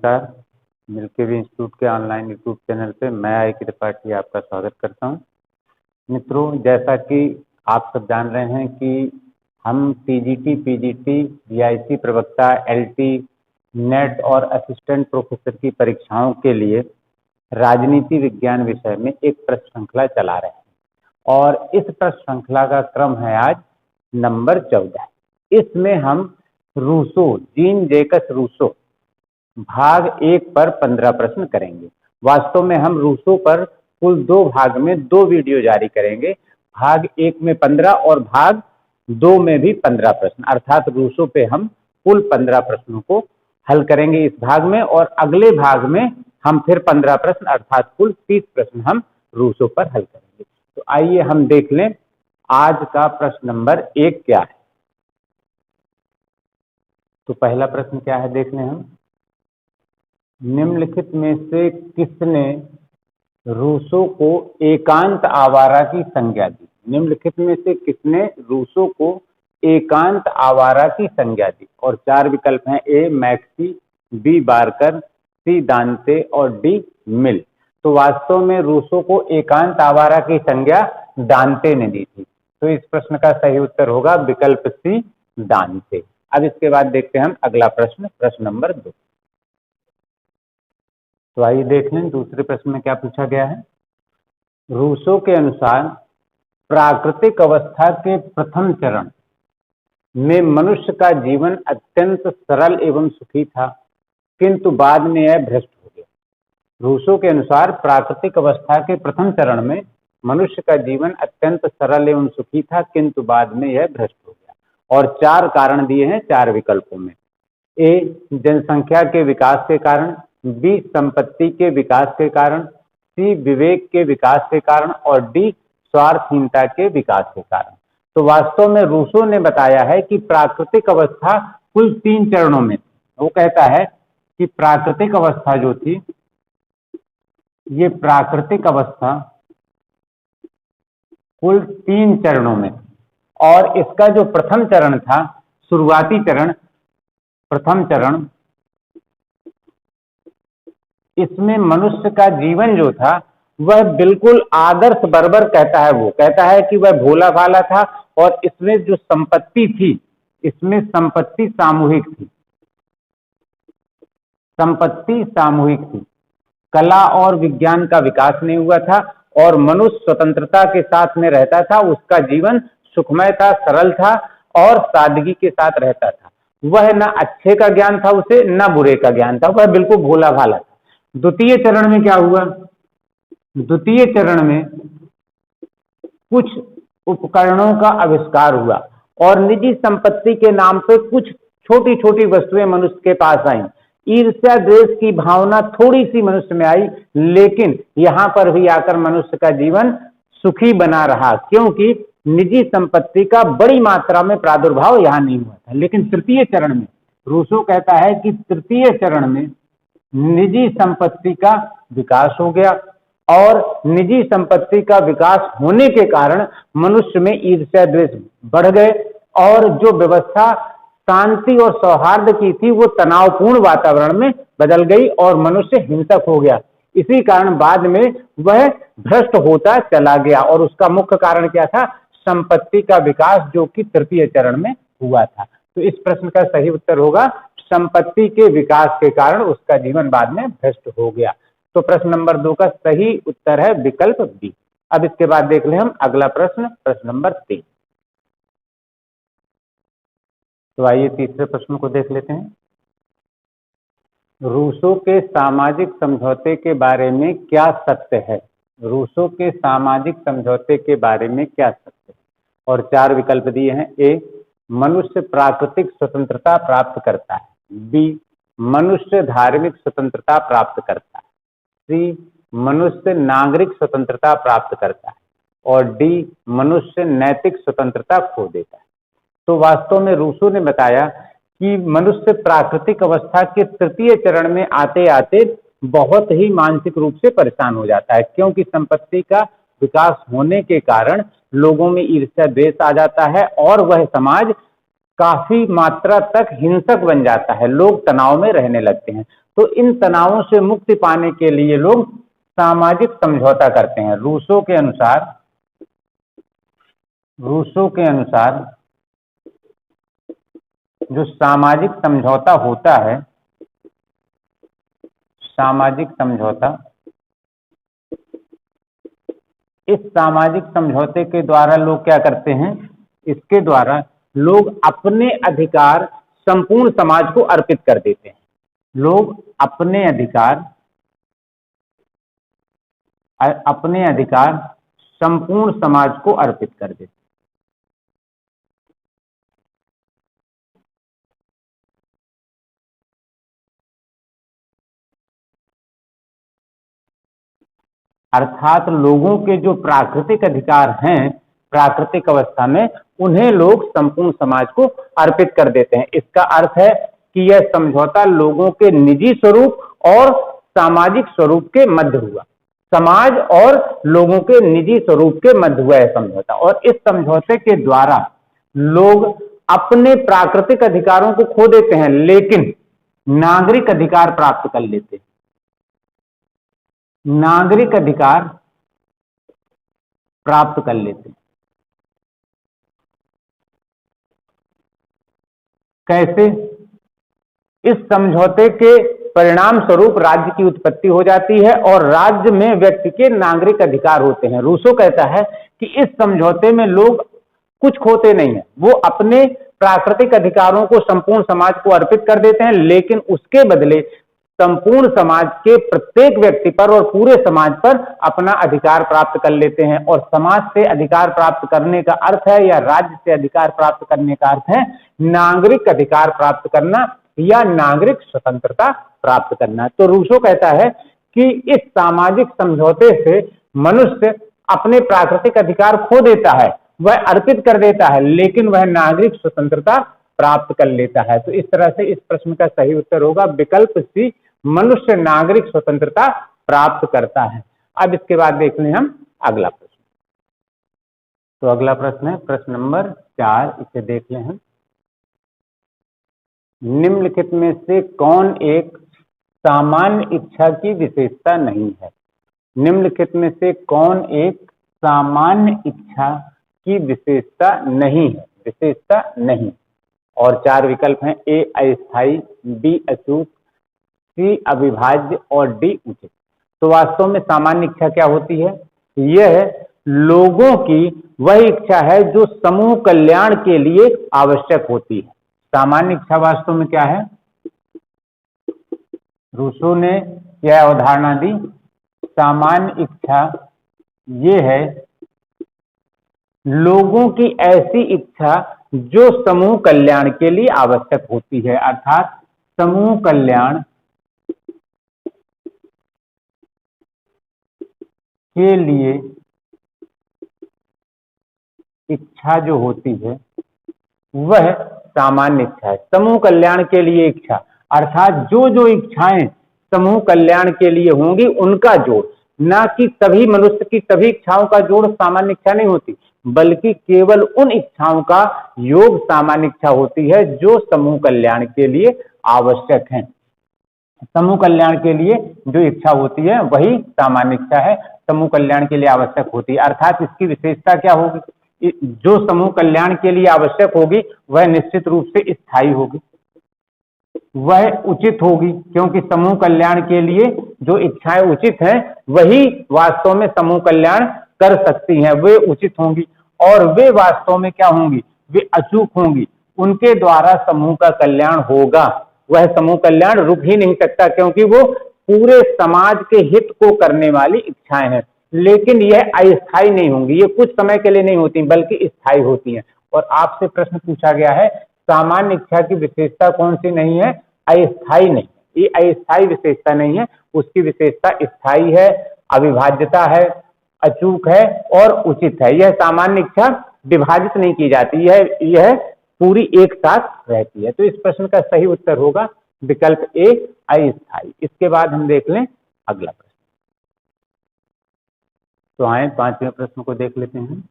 नमस्कार। Milky institute के online YouTube channel पे मैं आई त्रिपाठी आपका स्वागत करता हूं। मित्रों, जैसा कि आप सब जान रहे हैं कि हम टीजीटी, पीजीटी, बीआईसी प्रवक्ता, एलटी, नेट और असिस्टेंट प्रोफेसर की परीक्षाओं के लिए राजनीति विज्ञान विषय में एक प्रश्न श्रृंखला चला रहे हैं और इस प्रश्न श्रृंखला का क्रम है आज नंबर 14। इसमें हम रूसो, जीन जैकस रूसो भाग 1 पर 15 प्रश्न करेंगे। वास्तव में हम रूसो पर कुल 2 भाग में 2 वीडियो जारी करेंगे। भाग 1 में 15 और भाग 2 में भी 15 प्रश्न, अर्थात रूसो पे हम कुल 15 प्रश्नों को हल करेंगे इस भाग में, और अगले भाग में हम फिर 15 प्रश्न अर्थात कुल 30 प्रश्न हम रूसो पर हल करेंगे। तो आइए हम देख लें आज का प्रश्न नंबर 1 क्या है। तो पहला प्रश्न क्या है देख लें हम। निम्नलिखित में से किसने रूसो को एकांत आवारा की संज्ञा दी? निम्नलिखित में से किसने रूसो को एकांत आवारा की संज्ञा दी? और 4 विकल्प हैं, ए मैक्सी, बी बार्कर, सी दांते और डी मिल। तो वास्तव में रूसो को एकांत आवारा की संज्ञा दांते ने दी थी। तो इस प्रश्न का सही उत्तर होगा विकल्प सी दांते। अब इसके बाद देखते हैं हम अगला प्रश्न, प्रश्न नंबर 2। तो आइए देख लें दूसरे प्रश्न में क्या पूछा गया है। रूसो के अनुसार प्राकृतिक अवस्था के प्रथम चरण में मनुष्य का जीवन अत्यंत सरल एवं सुखी था, किंतु बाद में यह भ्रष्ट हो गया। रूसो के अनुसार प्राकृतिक अवस्था के प्रथम चरण में मनुष्य का जीवन अत्यंत सरल एवं सुखी था, किंतु बाद में यह भ्रष्ट हो गया। और 4 कारण दिए हैं 4 विकल्पों में। ए जनसंख्या के विकास के कारण, बी संपत्ति के विकास के कारण, सी विवेक के विकास के कारण और डी स्वार्थहीनता के विकास के कारण। तो वास्तव में रूसो ने बताया है कि प्राकृतिक अवस्था कुल 3 चरणों में थी। वो कहता है कि प्राकृतिक अवस्था जो थी, ये प्राकृतिक अवस्था कुल 3 चरणों में थी, और इसका जो प्रथम चरण था, शुरुआती चरण, प्रथम चरण, इसमें मनुष्य का जीवन जो था वह बिल्कुल आदर्श बर्बर कहता है। वो कहता है कि वह भोला भाला था और इसमें जो संपत्ति थी, इसमें संपत्ति सामूहिक थी, संपत्ति सामूहिक थी। कला और विज्ञान का विकास नहीं हुआ था और मनुष्य स्वतंत्रता के साथ में रहता था। उसका जीवन सुखमय था, सरल था और सादगी के साथ रहता था। वह न अच्छे का ज्ञान था उसे, न बुरे का ज्ञान था, वह बिल्कुल भोला भाला था। द्वितीय चरण में क्या हुआ? द्वितीय चरण में कुछ उपकरणों का आविष्कार हुआ और निजी संपत्ति के नाम पे कुछ छोटी छोटी वस्तुएं मनुष्य के पास आईं। ईर्ष्या द्वेष की भावना थोड़ी सी मनुष्य में आई, लेकिन यहां पर भी आकर मनुष्य का जीवन सुखी बना रहा, क्योंकि निजी संपत्ति का बड़ी मात्रा में प्रादुर्भाव यहां नहीं हुआ था। लेकिन तृतीय चरण में रूसो कहता है कि तृतीय चरण में निजी संपत्ति का विकास हो गया और निजी संपत्ति का विकास होने के कारण मनुष्य में ईर्ष्या द्वेष बढ़ गए और जो व्यवस्था शांति और सौहार्द की थी वो तनावपूर्ण वातावरण में बदल गई और मनुष्य हिंसक हो गया। इसी कारण बाद में वह भ्रष्ट होता चला गया और उसका मुख्य कारण क्या था? संपत्ति का विकास, जो कि तृतीय चरण में हुआ था। तो इस प्रश्न का सही उत्तर होगा संपत्ति के विकास के कारण उसका जीवन बाद में भ्रष्ट हो गया। तो प्रश्न नंबर 2 का सही उत्तर है विकल्प बी। अब इसके बाद देख लें हम अगला प्रश्न, प्रश्न नंबर 3। तो आइए तीसरे प्रश्न को देख लेते हैं। रूसो के सामाजिक समझौते के बारे में क्या सत्य है? रूसो के सामाजिक समझौते के बारे में क्या सत्य है? और 4 विकल्प दिए हैं। ए मनुष्य प्राकृतिक स्वतंत्रता प्राप्त करता है, बी मनुष्य धार्मिक स्वतंत्रता प्राप्त करता है, सी मनुष्य नागरिक स्वतंत्रता प्राप्त करता है और डी मनुष्य नैतिक स्वतंत्रता खो देता है। तो वास्तव में रूसो ने बताया कि मनुष्य प्राकृतिक अवस्था के तृतीय चरण में आते आते बहुत ही मानसिक रूप से परेशान हो जाता है, क्योंकि संपत्ति का विकास होने के कारण लोगों में ईर्ष्या द्वेष आ जाता है और वह समाज काफी मात्रा तक हिंसक बन जाता है, लोग तनाव में रहने लगते हैं। तो इन तनावों से मुक्ति पाने के लिए लोग सामाजिक समझौता करते हैं। रूसो के अनुसार जो सामाजिक समझौता होता है, सामाजिक समझौता, इस सामाजिक समझौते के द्वारा लोग क्या करते हैं, इसके द्वारा लोग अपने अधिकार संपूर्ण समाज को अर्पित कर देते हैं। लोग अपने अधिकार संपूर्ण समाज को अर्पित कर देते हैं। अर्थात लोगों के जो प्राकृतिक अधिकार हैं प्राकृतिक अवस्था में, उन्हें लोग संपूर्ण समाज को अर्पित कर देते हैं। इसका अर्थ है कि यह समझौता लोगों के निजी स्वरूप और सामाजिक स्वरूप के मध्य हुआ। समाज और लोगों के निजी स्वरूप के मध्य हुआ है समझौता। और इस समझौते के द्वारा लोग अपने प्राकृतिक अधिकारों को खो देते हैं, लेकिन नागरिक अधिकार प्राप्त कर लेते हैं। नागरिक अधिकार प्राप्त कर लेते हैं। कैसे? इस समझौते के परिणाम स्वरूप राज्य की उत्पत्ति हो जाती है और राज्य में व्यक्ति के नागरिक अधिकार होते हैं। रूसो कहता है कि इस समझौते में लोग कुछ खोते नहीं है, वो अपने प्राकृतिक अधिकारों को संपूर्ण समाज को अर्पित कर देते हैं, लेकिन उसके बदले संपूर्ण समाज के प्रत्येक व्यक्ति पर और पूरे समाज पर अपना अधिकार प्राप्त कर लेते हैं। और समाज से अधिकार प्राप्त करने का अर्थ है, या राज्य से अधिकार प्राप्त करने का अर्थ है नागरिक अधिकार प्राप्त करना या नागरिक स्वतंत्रता प्राप्त करना। तो रूसो कहता है कि इस सामाजिक समझौते से मनुष्य अपने प्राकृतिक अधिकार खो देता है, वह अर्पित कर देता है, लेकिन वह नागरिक स्वतंत्रता प्राप्त कर लेता है। तो इस तरह से इस प्रश्न का सही उत्तर होगा विकल्प सी, मनुष्य नागरिक स्वतंत्रता प्राप्त करता है। अब इसके बाद देख लें हम अगला प्रश्न। तो अगला प्रश्न है प्रश्न नंबर 4, इसे देख लें हम। निम्नलिखित में से कौन एक सामान्य इच्छा की विशेषता नहीं है? निम्नलिखित में से कौन एक सामान्य इच्छा की विशेषता नहीं है? विशेषता नहीं। और 4 विकल्प हैं, ए अस्थायी, बी अचूक, सी अविभाज्य और डी उचित। तो वास्तव में सामान्य इच्छा क्या होती है? यह लोगों की वह इच्छा है जो समूह कल्याण के लिए आवश्यक होती है। सामान्य इच्छा वास्तव में क्या है? रूसो ने क्या अवधारणा दी? सामान्य इच्छा ये है लोगों की ऐसी इच्छा जो समूह कल्याण के लिए आवश्यक होती है। अर्थात समूह कल्याण के लिए इच्छा जो होती है वह सामान्य इच्छा है। समूह कल्याण के लिए इच्छा अर्थात जो जो इच्छाएं समूह कल्याण के लिए होंगी उनका जोड़, ना कि सभी मनुष्य की सभी इच्छाओं का जोड़ सामान्य इच्छा नहीं होती, बल्कि केवल उन इच्छाओं का योग सामान्य इच्छा होती है जो समूह कल्याण के लिए आवश्यक है। समूह कल्याण के लिए जो इच्छा होती है वही सामान्य इच्छा है, समूह कल्याण के लिए आवश्यक होती है। अर्थात इसकी विशेषता क्या होगी? जो समूह कल्याण के लिए आवश्यक होगी वह निश्चित रूप से स्थायी होगी, वह उचित होगी, क्योंकि समूह कल्याण के लिए जो इच्छाएं उचित हैं वही वास्तव में समूह कल्याण कर सकती हैं, वे उचित होंगी। और वे वास्तव में क्या होंगी? वे अचूक होंगी, उनके द्वारा समूह का कल्याण होगा। वह समूह कल्याण रुक ही नहीं सकता, क्योंकि वो पूरे समाज के हित को करने वाली इच्छाएं हैं। लेकिन यह अस्थायी नहीं होंगी, ये कुछ समय के लिए नहीं होती बल्कि स्थायी होती हैं। और आपसे प्रश्न पूछा गया है सामान्य इच्छा की विशेषता कौन सी नहीं है? अस्थायी नहीं, ये अस्थायी विशेषता नहीं है, उसकी विशेषता स्थायी है, अविभाज्यता है, अचूक है और उचित है। यह सामान्य इच्छा विभाजित नहीं की जाती है, यह पूरी एक साथ रहती है। तो इस प्रश्न का सही उत्तर होगा विकल्प ए, अस्थायी। इसके बाद हम देख लें अगला प्रश्न। तो आए 5वें प्रश्न को देख लेते हैं।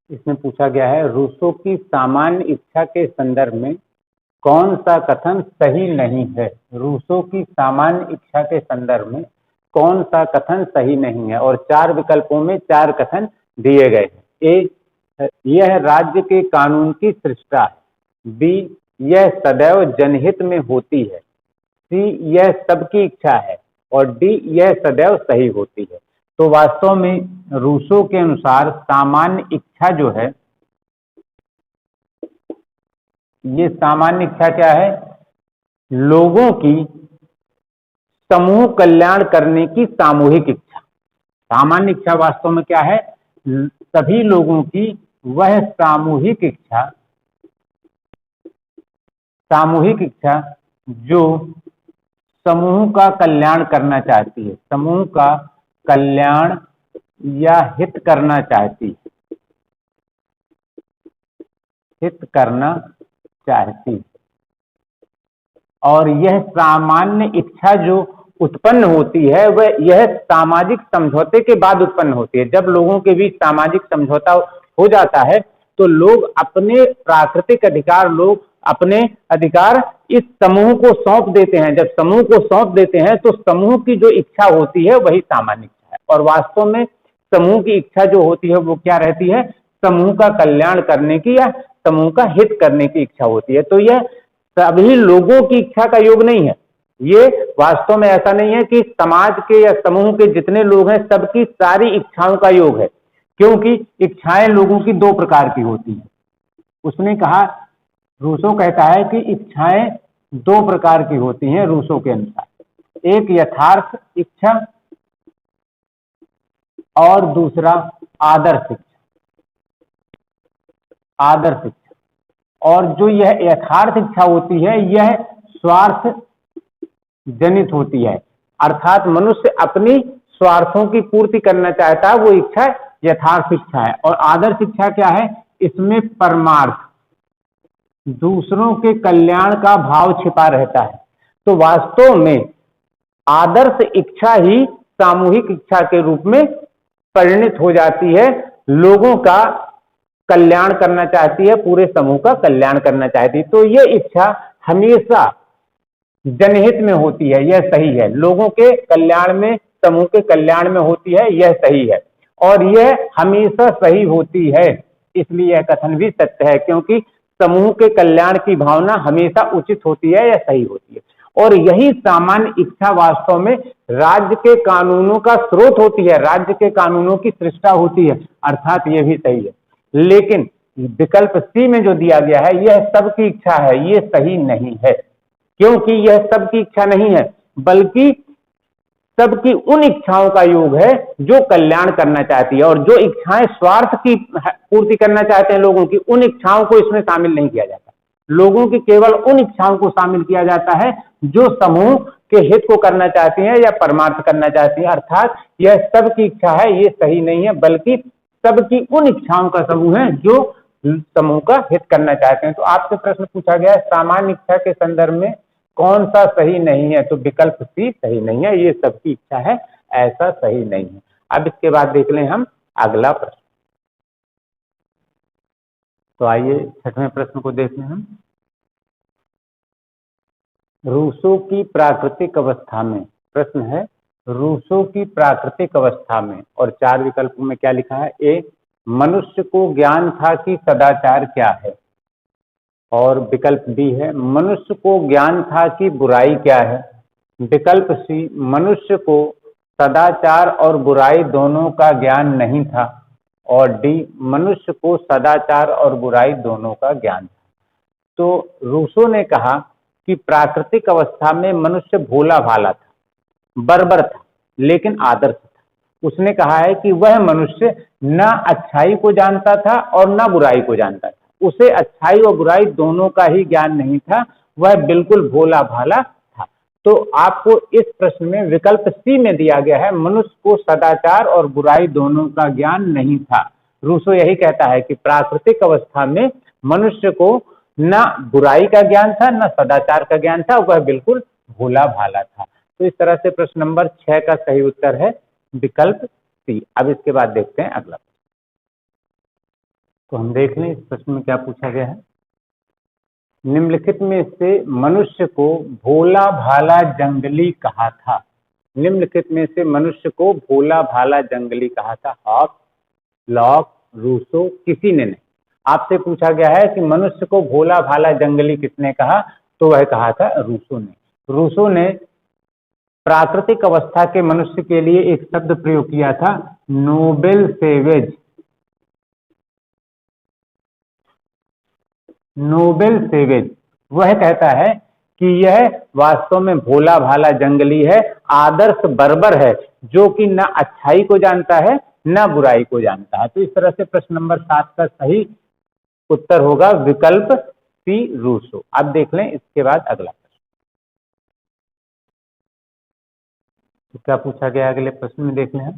इसमें पूछा गया है रूसो की सामान्य इच्छा के संदर्भ में कौन सा कथन सही नहीं है। रूसो की सामान्य इच्छा के संदर्भ में कौन सा कथन सही नहीं है, और 4 विकल्पों में 4 कथन दिए गए हैं। ए, यह राज्य के कानून की सृष्टा है। बी, यह सदैव जनहित में होती है। सी, यह सबकी इच्छा है। और डी, यह सदैव सही होती है। तो वास्तव में रूसो के अनुसार सामान्य इच्छा जो है, ये सामान्य इच्छा क्या है? लोगों की समूह कल्याण करने की सामूहिक इच्छा। सामान्य इच्छा वास्तव में क्या है? सभी लोगों की वह सामूहिक इच्छा जो समूह का कल्याण करना चाहती है, समूह का कल्याण या हित करना चाहती है, हित करना चाहती है। और यह सामान्य इच्छा जो उत्पन्न होती है वह यह सामाजिक समझौते के बाद उत्पन्न होती है। जब लोगों के बीच सामाजिक समझौता हो जाता है तो लोग अपने प्राकृतिक अधिकार, लोग अपने अधिकार इस समूह को सौंप देते हैं। जब समूह को सौंप देते हैं तो समूह की जो इच्छा होती है वही सामान्य इच्छा है। और वास्तव में समूह की इच्छा जो होती है वो क्या रहती है? समूह का कल्याण करने की या समूह का हित करने की इच्छा होती है। तो यह सभी लोगों की इच्छा का योग नहीं है। ये वास्तव में ऐसा नहीं है कि समाज के या समूह के जितने लोग हैं सबकी सारी इच्छाओं का योग है, क्योंकि इच्छाएं लोगों की 2 प्रकार की होती हैं। उसने कहा, रूसो कहता है कि इच्छाएं 2 प्रकार की होती हैं रूसो के अनुसार। एक यथार्थ इच्छा और दूसरा आदर्श इच्छा। आदर्श इच्छा, और जो यह यथार्थ इच्छा होती है यह स्वार्थ जनित होती है, अर्थात मनुष्य अपनी स्वार्थों की पूर्ति करना चाहता है, वो इच्छा यथार्थ इच्छा है। और आदर्श इच्छा क्या है? इसमें परमार्थ, दूसरों के कल्याण का भाव छिपा रहता है। तो वास्तव में आदर्श इच्छा ही सामूहिक इच्छा के रूप में परिणित हो जाती है, लोगों का कल्याण करना चाहती है, पूरे समूह का कल्याण करना चाहती है। तो यह इच्छा हमेशा जनहित में होती है, यह सही है। लोगों के कल्याण में, समूह के कल्याण में होती है, यह सही है। और यह हमेशा सही होती है, इसलिए यह कथन भी सत्य है, क्योंकि समूह के कल्याण की भावना हमेशा उचित होती है या सही होती है। और यही सामान्य इच्छा वास्तव में राज्य के कानूनों का स्रोत होती है, राज्य के कानूनों की सृष्टा होती है, अर्थात यह भी सही है। लेकिन विकल्प सी में जो दिया गया है यह सबकी इच्छा है, यह सही नहीं है, क्योंकि यह सबकी इच्छा नहीं है बल्कि सबकी उन इच्छाओं का योग है जो कल्याण करना चाहती है। और जो इच्छाएं स्वार्थ की पूर्ति करना चाहते हैं लोगों की, उन इच्छाओं को इसमें शामिल नहीं किया जाता। लोगों की केवल उन इच्छाओं को शामिल किया जाता है जो समूह के हित को करना चाहती हैं या परमार्थ करना चाहती हैं, अर्थात यह सबकी इच्छा है, ये सही नहीं है, बल्कि सबकी उन इच्छाओं का समूह है जो समूह का हित करना चाहते हैं। तो आपसे प्रश्न पूछा गया है सामान्य इच्छा के संदर्भ में कौन सा सही नहीं है? तो विकल्प सी सही नहीं है, ये सबकी इच्छा है, ऐसा सही नहीं है। अब इसके बाद देख लें हम अगला प्रश्न। तो आइए 6वें प्रश्न को देख लें हम। रूसो की प्राकृतिक अवस्था में, प्रश्न है रूसो की प्राकृतिक अवस्था में, और 4 विकल्पों में क्या लिखा है? ए, मनुष्य को ज्ञान था कि सदाचार क्या है। और विकल्प बी है मनुष्य को ज्ञान था कि बुराई क्या है। विकल्प सी, मनुष्य को सदाचार और बुराई दोनों का ज्ञान नहीं था। और डी, मनुष्य को सदाचार और बुराई दोनों का ज्ञान था। तो रूसो ने कहा कि प्राकृतिक अवस्था में मनुष्य भोला भाला था, बर्बर था, लेकिन आदर्श था। उसने कहा है कि वह मनुष्य न अच्छाई को जानता था और न बुराई को जानता था, उसे अच्छाई और बुराई दोनों का ही ज्ञान नहीं था, वह बिल्कुल भोला भाला था। तो आपको इस प्रश्न में विकल्प सी में दिया गया है मनुष्य को सदाचार और बुराई दोनों का ज्ञान नहीं था। रूसो यही कहता है कि प्राकृतिक अवस्था में मनुष्य को न बुराई का ज्ञान था न सदाचार का ज्ञान था, वह बिल्कुल भोला भाला था। तो इस तरह से प्रश्न नंबर 6 का सही उत्तर है विकल्प सी। अब इसके बाद देखते हैं अगला। तो हम देख लें इस प्रश्न में क्या पूछा गया है। निम्नलिखित में से मनुष्य को भोला भाला जंगली कहा था। निम्नलिखित में से मनुष्य को भोला भाला जंगली कहा था। हॉब्स, लॉक, रूसो, किसी ने नहीं। आपसे पूछा गया है कि मनुष्य को भोला भाला जंगली किसने कहा, तो वह कहा था रूसो ने। रूसो ने प्राकृतिक अवस्था के मनुष्य के लिए एक शब्द प्रयोग किया था, नोबेल सेवेज। नोबेल सेवेज वह कहता है कि यह वास्तव में भोला भाला जंगली है, आदर्श बर्बर है, जो कि न अच्छाई को जानता है न बुराई को जानता है। तो इस तरह से प्रश्न नंबर 7 का सही उत्तर होगा विकल्प सी, रूसो। अब देख लें इसके बाद अगला प्रश्न। तो क्या पूछा गया अगले प्रश्न में, देख लें।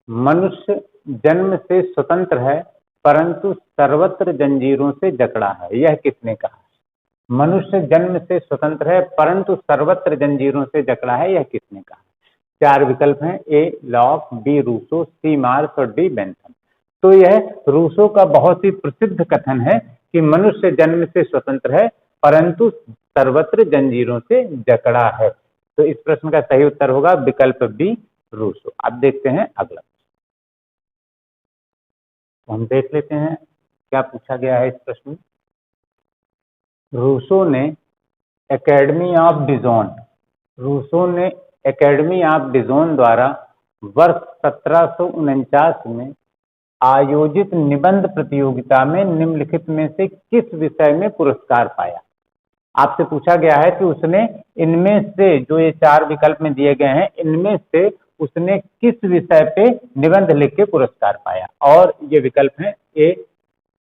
मनुष्य जन्म से स्वतंत्र है परंतु सर्वत्र जंजीरों से जकड़ा है, यह किसने कहा? मनुष्य जन्म से स्वतंत्र है परंतु सर्वत्र जंजीरों से जकड़ा है, यह किसने कहा? 4 विकल्प हैं, ए लॉक, बी रूसो, सी मार्क्स और डी बेंथम। तो यह रूसो का बहुत ही प्रसिद्ध कथन है कि मनुष्य जन्म से स्वतंत्र है परंतु सर्वत्र जंजीरों से जकड़ा है। तो इस प्रश्न का सही उत्तर होगा विकल्प बी, रूसो। अब देखते हैं अगला। तो हम देख लेते हैं क्या पूछा गया है इस प्रश्न में। रूसो ने एकेडमी ऑफ डिजोन, रूसो ने एकेडमी ऑफ डिजोन द्वारा वर्ष 1749 में आयोजित निबंध प्रतियोगिता में निम्नलिखित में से किस विषय में पुरस्कार पाया? आपसे पूछा गया है कि उसने इनमें से, जो ये 4 विकल्प में दिए गए हैं, इनमें से उसने किस विषय पे निबंध लिख के पुरस्कार पाया। और ये विकल्प हैं, ए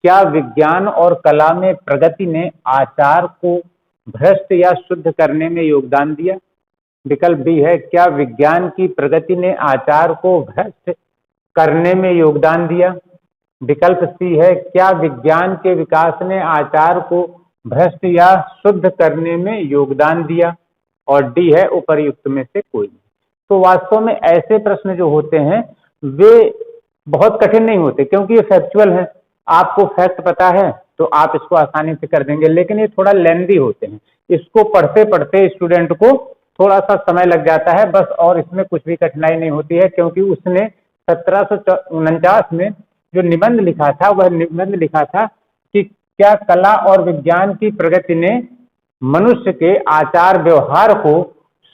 क्या विज्ञान और कला में प्रगति ने आचार को भ्रष्ट या शुद्ध करने में योगदान दिया। विकल्प बी है, क्या विज्ञान की प्रगति ने आचार को भ्रष्ट करने में योगदान दिया। विकल्प सी है, क्या विज्ञान के विकास ने आचार को भ्रष्ट या शुद्ध करने में योगदान दिया। और डी है उपर्युक्त में से कोई नहीं। तो वास्तव में ऐसे प्रश्न जो होते हैं वे बहुत कठिन नहीं होते, क्योंकि ये फैक्चुअल है। आपको फैक्ट पता है तो आप इसको आसानी से कर देंगे, लेकिन ये थोड़ा लेंदी होते हैं। इसको पढ़ते पढ़ते स्टूडेंट को थोड़ा सा समय लग जाता है बस, और इसमें कुछ भी कठिनाई नहीं होती है, क्योंकि उसने 1749 में जो निबंध लिखा था, वह निबंध लिखा था कि क्या कला और विज्ञान की प्रगति ने मनुष्य के आचार व्यवहार को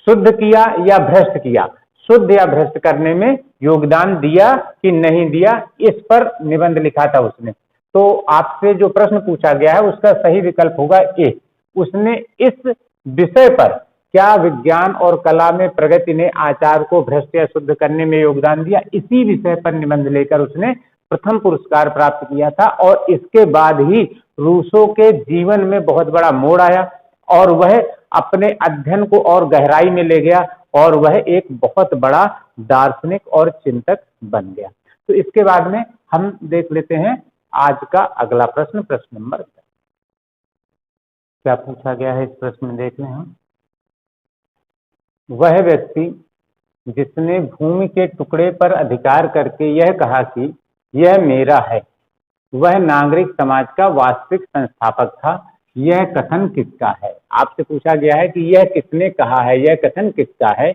शुद्ध किया या भ्रष्ट किया, शुद्ध या भ्रष्ट करने में योगदान दिया कि नहीं दिया, इस पर निबंध लिखा था उसने। तो आपसे जो प्रश्न पूछा गया है उसका सही विकल्प होगा ए। उसने इस विषय पर, क्या विज्ञान और कला में प्रगति ने आचार को भ्रष्ट या शुद्ध करने में योगदान दिया, इसी विषय पर निबंध लेकर उसने प्रथम पुरस्कार प्राप्त किया था। और इसके बाद ही रूसो के जीवन में बहुत बड़ा मोड़ आया और वह अपने अध्ययन को और गहराई में ले गया और वह एक बहुत बड़ा दार्शनिक और चिंतक बन गया। तो इसके बाद में हम देख लेते हैं आज का अगला प्रश्न, प्रश्न नंबर 10। क्या पूछा गया है इस प्रश्न में, देख लें हम। वह व्यक्ति जिसने भूमि के टुकड़े पर अधिकार करके यह कहा कि यह मेरा है, वह नागरिक समाज का वास्तविक संस्थापक था, यह कथन किसका है? आपसे पूछा गया है कि यह किसने कहा है, यह कथन किसका है।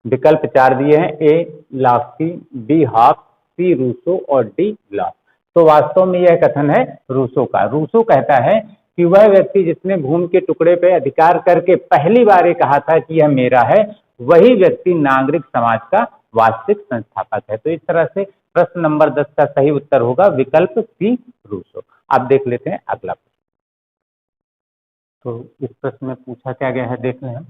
विकल्प 4 दिए हैं, ए लाफ्टी, बी हॉब्स, सी रूसो और डी लॉक। तो वास्तव में यह कथन है रूसो का। रूसो कहता है कि वह व्यक्ति जिसने भूमि के टुकड़े पर अधिकार करके पहली बार ये कहा था कि यह मेरा है, वही व्यक्ति नागरिक समाज का वास्तविक संस्थापक है। तो इस तरह से प्रश्न नंबर 10 का सही उत्तर होगा विकल्प सी, रूसो। अब देख लेते हैं अगला प्रश्न। तो इस प्रश्न में पूछा क्या गया है, देख लें हम।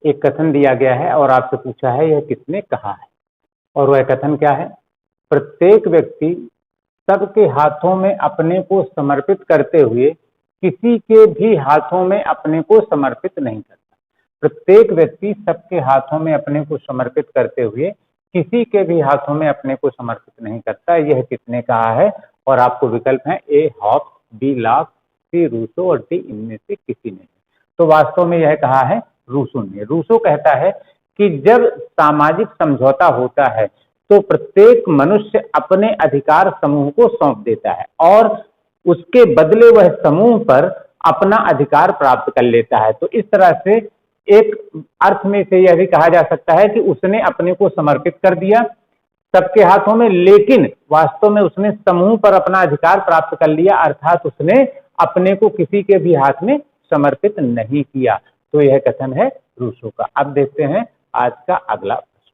एक कथन दिया गया है और आपसे पूछा है यह किसने कहा है, और वह कथन क्या है। प्रत्येक व्यक्ति सबके हाथों में अपने को समर्पित करते हुए किसी के भी हाथों में अपने को समर्पित नहीं करता। प्रत्येक व्यक्ति सबके हाथों में अपने को समर्पित करते हुए किसी के भी हाथों में अपने को समर्पित नहीं करता, यह किसने कहा है। और आपको विकल्प है, A Hobbes, B Locke, C Rousseau और डी इनमें से किसी ने। तो वास्तव में यह कहा है रूसो ने। रूसो कहता है कि जब सामाजिक समझौता होता है तो प्रत्येक मनुष्य अपने अधिकार समूह को सौंप देता है और उसके बदले वह समूह पर अपना अधिकार प्राप्त कर लेता है। तो इस तरह से एक अर्थ में से यह भी कहा जा सकता है कि उसने अपने को समर्पित कर दिया सबके हाथों में, लेकिन वास्तव में उसने समूह पर अपना अधिकार प्राप्त कर लिया, अर्थात उसने अपने को किसी के भी हाथ में समर्पित नहीं किया। तो यह कथन है रूसो का। अब देखते हैं आज का अगला प्रश्न।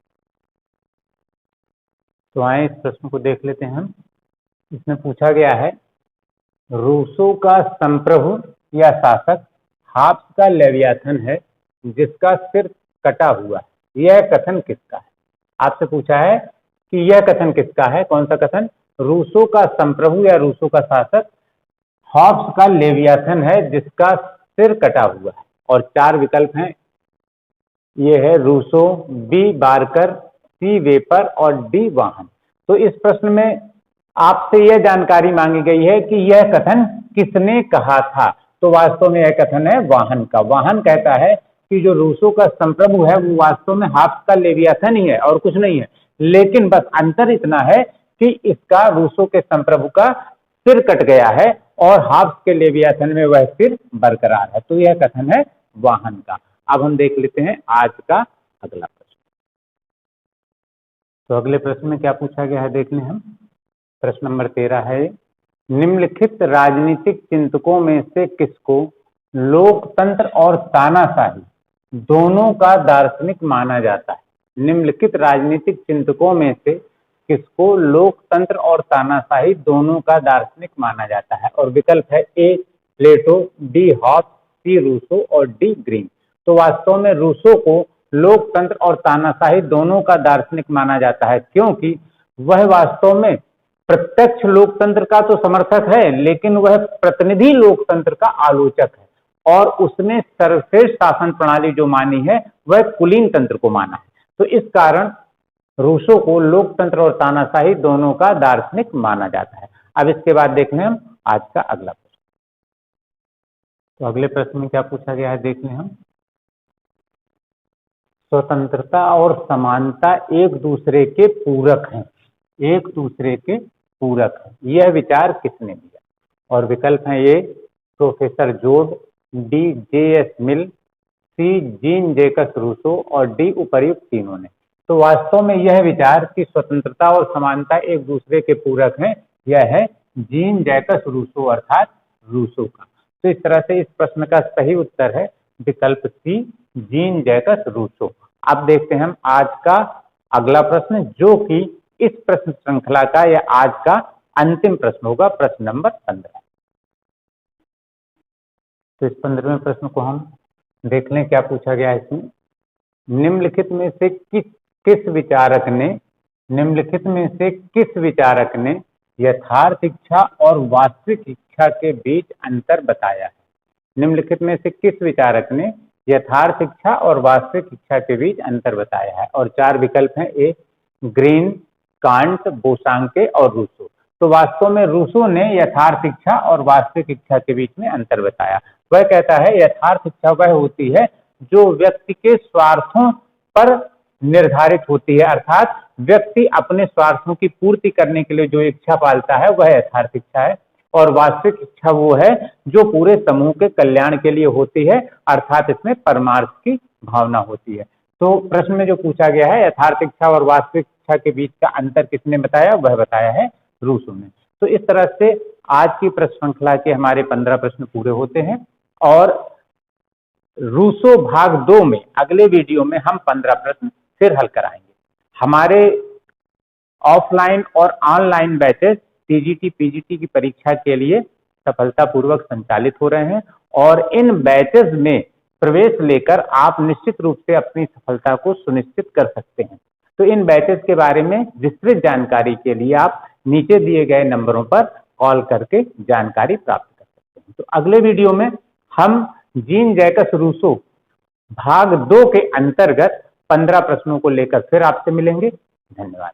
तो आए इस प्रश्न को देख लेते हैं हम। इसमें पूछा गया है, रूसो का संप्रभु या शासक हाब्स का लेवियाथन है जिसका सिर कटा हुआ है। यह कथन किसका है? आपसे पूछा है कि यह कथन किसका है। कौन सा कथन? रूसो का संप्रभु या रूसो का शासक हॉब्स का लेवियाथन है जिसका सिर कटा हुआ है। और चार विकल्प हैं, ये है रूसो, बी बार्कर, सी वेपर और डी वाहन। तो इस प्रश्न में आपसे यह जानकारी मांगी गई है कि यह कथन किसने कहा था। तो वास्तव में यह कथन है वाहन का। वाहन कहता है कि जो रूसो का संप्रभु है वो वास्तव में हाब्स का लेवियाथन ही है और कुछ नहीं है, लेकिन बस अंतर इतना है कि इसका रूसो के संप्रभु का सिर कट गया है और हाब्स के लेवियाथन में वह सिर बरकरार है। तो यह कथन है वाहन का। अब हम देख लेते हैं आज का अगला प्रश्न। तो अगले प्रश्न में क्या पूछा गया है देख लें हम। प्रश्न नंबर 13 है, निम्नलिखित राजनीतिक चिंतकों में से किसको लोकतंत्र और तानाशाही दोनों का दार्शनिक माना जाता है? निम्नलिखित राजनीतिक चिंतकों में से किसको लोकतंत्र और तानाशाही दोनों का दार्शनिक माना जाता है? और विकल्प है ए प्लेटो, बी हॉब्स, सी रूसो और डी ग्रीन। तो वास्तव में रूसो को लोकतंत्र और तानाशाही दोनों का दार्शनिक माना जाता है, क्योंकि वह वास्तव में प्रत्यक्ष लोकतंत्र का तो समर्थक है, लेकिन वह प्रतिनिधि लोकतंत्र का आलोचक है और उसने सर्वश्रेष्ठ शासन प्रणाली जो मानी है वह कुलीन तंत्र को माना है। तो इस कारण रूसो को लोकतंत्र और तानाशाही दोनों का दार्शनिक माना जाता है। अब इसके बाद देख लें हम आज का अगला प्रश्न। तो अगले प्रश्न में क्या पूछा गया है देख लें हम। स्वतंत्रता और समानता एक दूसरे के पूरक हैं। एक दूसरे के पूरक हैं, यह विचार किसने दिया? और विकल्प हैं ए प्रोफेसर जोड, डी जे.एस. मिल, सी जीन जैकस रूसो और डी उपर्युक्त तीनों ने। तो वास्तव में यह विचार कि स्वतंत्रता और समानता एक दूसरे के पूरक हैं, यह है जीन जैकस रूसो अर्थात रूसो का। तो इस तरह से इस प्रश्न का सही उत्तर है विकल्प सी जीन जैकस रूसो। अब देखते हैं हम आज का अगला प्रश्न, जो कि इस प्रश्न श्रृंखला का या आज का अंतिम प्रश्न होगा, प्रश्न नंबर 15। तो इस 15वें प्रश्न को हम देख लें क्या पूछा गया है इसमें। निम्नलिखित में से किस विचारक ने यथार्थ इच्छा और वास्तविक इच्छा के बीच अंतर बताया है? निम्नलिखित में से किस विचारक ने यथार्थ इच्छा और वास्तविक इच्छा के बीच अंतर बताया है? और चार विकल्प हैं ए ग्रीन, कांट, बोसांके और रूसो। तो वास्तव में रूसो ने यथार्थ इच्छा और वास्तविक इच्छा के बीच में अंतर बताया। वह कहता है यथार्थ इच्छा वह होती है जो व्यक्ति के स्वार्थों पर निर्धारित होती है, अर्थात व्यक्ति अपने स्वार्थों की पूर्ति करने के लिए जो इच्छा पालता है वह यथार्थ इच्छा है। और वास्तविक इच्छा वो है जो पूरे समूह के कल्याण के लिए होती है, अर्थात इसमें परमार्थ की भावना होती है। तो प्रश्न में जो पूछा गया है यथार्थ इच्छा और वास्तविक इच्छा के बीच का अंतर किसने बताया? वह बताया है रूसो ने। तो इस तरह से आज की प्रश्न श्रृंखला के हमारे 15 प्रश्न पूरे होते हैं और रूसो भाग 2 में अगले वीडियो में हम 15 प्रश्न फिर हल कराएंगे। हमारे ऑफलाइन और ऑनलाइन बैचेस टीजीटी पीजीटी की परीक्षा के लिए सफलतापूर्वक संचालित हो रहे हैं और इन बैचेस में प्रवेश लेकर आप निश्चित रूप से अपनी सफलता को सुनिश्चित कर सकते हैं। तो इन बैचेस के बारे में विस्तृत जानकारी के लिए आप नीचे दिए गए नंबरों पर कॉल करके जानकारी प्राप्त कर सकते हैं। तो अगले वीडियो में हम जीन जैकस रूसो भाग 2 के अंतर्गत 15 प्रश्नों को लेकर फिर आपसे मिलेंगे। धन्यवाद।